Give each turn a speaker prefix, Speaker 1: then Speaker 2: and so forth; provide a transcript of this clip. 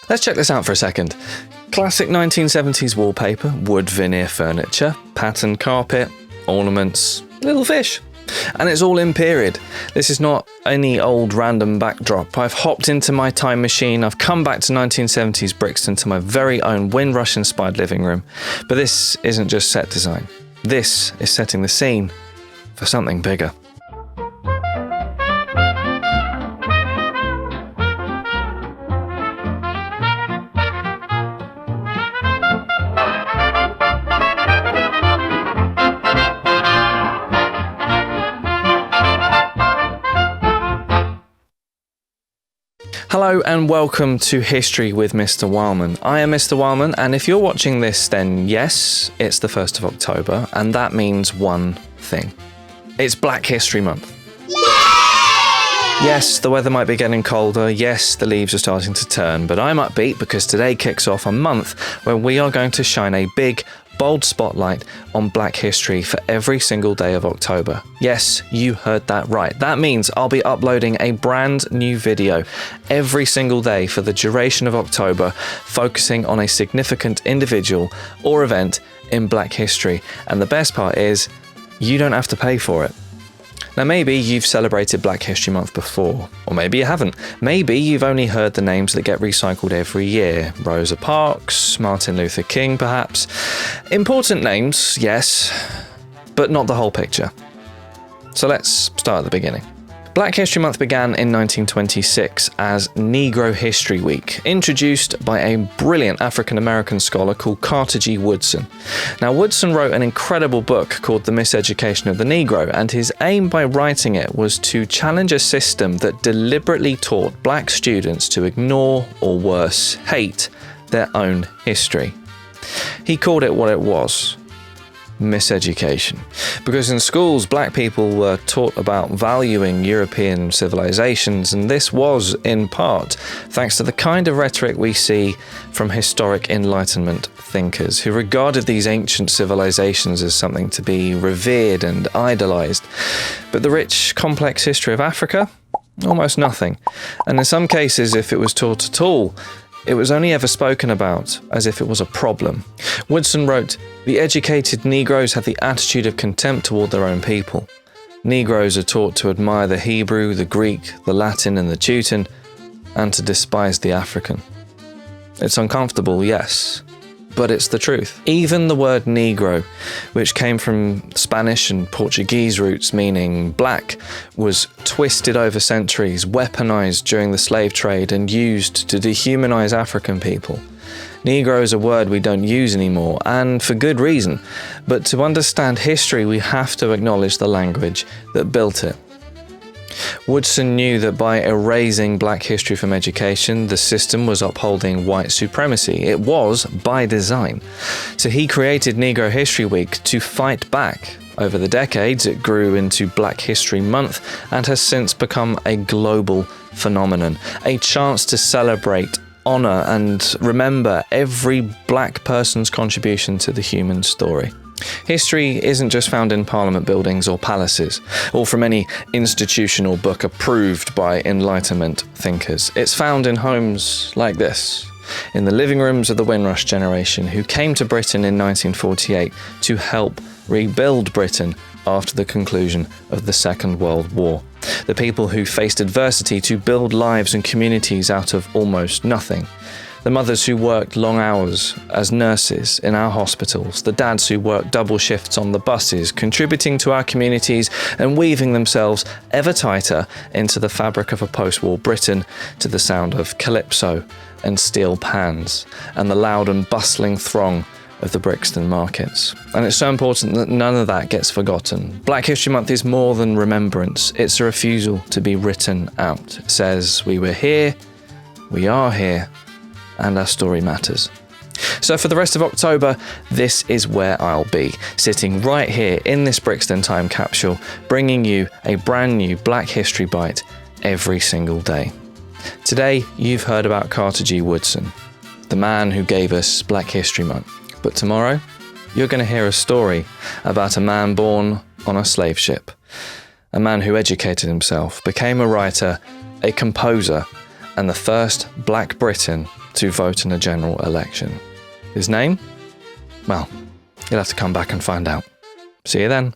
Speaker 1: Let's check this out for a second. Classic 1970s wallpaper, wood veneer furniture, patterned carpet, ornaments, little fish. And it's all in period. This is not any old random backdrop. I've hopped into my time machine. I've come back to 1970s Brixton to my very own Windrush-inspired living room. But this isn't just set design. This is setting the scene for something bigger. Hello and welcome to History with Mr. Wildman. I am Mr. Wildman, and if you're watching this, then yes, it's the 1st of October, and that means one thing. It's Black History Month. Yay! Yes, the weather might be getting colder, yes, the leaves are starting to turn, but I'm upbeat because today kicks off a month where we are going to shine a big, bold spotlight on Black history for every single day of October. Yes, you heard that right. That means I'll be uploading a brand new video every single day for the duration of October, focusing on a significant individual or event in Black history. And the best part is, you don't have to pay for it. Now maybe you've celebrated Black History Month before, or maybe you haven't. Maybe you've only heard the names that get recycled every year. Rosa Parks, Martin Luther King perhaps. Important names, yes, but not the whole picture. So let's start at the beginning. Black History Month began in 1926 as Negro History Week, introduced by a brilliant African-American scholar called Carter G. Woodson. Now, Woodson wrote an incredible book called The Miseducation of the Negro, and his aim by writing it was to challenge a system that deliberately taught black students to ignore, or worse, hate their own history. He called it what it was: miseducation. Because in schools, black people were taught about valuing European civilizations, and this was, in part, thanks to the kind of rhetoric we see from historic Enlightenment thinkers who regarded these ancient civilizations as something to be revered and idolized. But the rich, complex history of Africa? Almost nothing. And in some cases, if it was taught at all, it was only ever spoken about as if it was a problem. Woodson wrote, "The educated Negroes have the attitude of contempt toward their own people. Negroes are taught to admire the Hebrew, the Greek, the Latin and the Teuton, and to despise the African." It's uncomfortable, yes, but it's the truth. Even the word Negro, which came from Spanish and Portuguese roots meaning black, was twisted over centuries, weaponized during the slave trade and used to dehumanize African people. Negro is a word we don't use anymore, and for good reason, but to understand history we have to acknowledge the language that built it. Woodson knew that by erasing black history from education, the system was upholding white supremacy. It was by design. So he created Negro History Week to fight back. Over the decades, it grew into Black History Month and has since become a global phenomenon, a chance to celebrate, honor, and remember every black person's contribution to the human story. History isn't just found in parliament buildings or palaces, or from any institutional book approved by Enlightenment thinkers. It's found in homes like this, in the living rooms of the Windrush generation who came to Britain in 1948 to help rebuild Britain after the conclusion of the Second World War. The people who faced adversity to build lives and communities out of almost nothing. The mothers who worked long hours as nurses in our hospitals, the dads who worked double shifts on the buses, contributing to our communities and weaving themselves ever tighter into the fabric of a post-war Britain to the sound of calypso and steel pans and the loud and bustling throng of the Brixton markets. And it's so important that none of that gets forgotten. Black History Month is more than remembrance. It's a refusal to be written out. It says, we were here, we are here, and our story matters. So for the rest of October, this is where I'll be, sitting right here in this Brixton time capsule, bringing you a brand new Black History Bite every single day. Today, you've heard about Carter G. Woodson, the man who gave us Black History Month. But tomorrow, you're going to hear a story about a man born on a slave ship, a man who educated himself, became a writer, a composer, and the first Black Briton to vote in a general election. His name? Well, you'll have to come back and find out. See you then.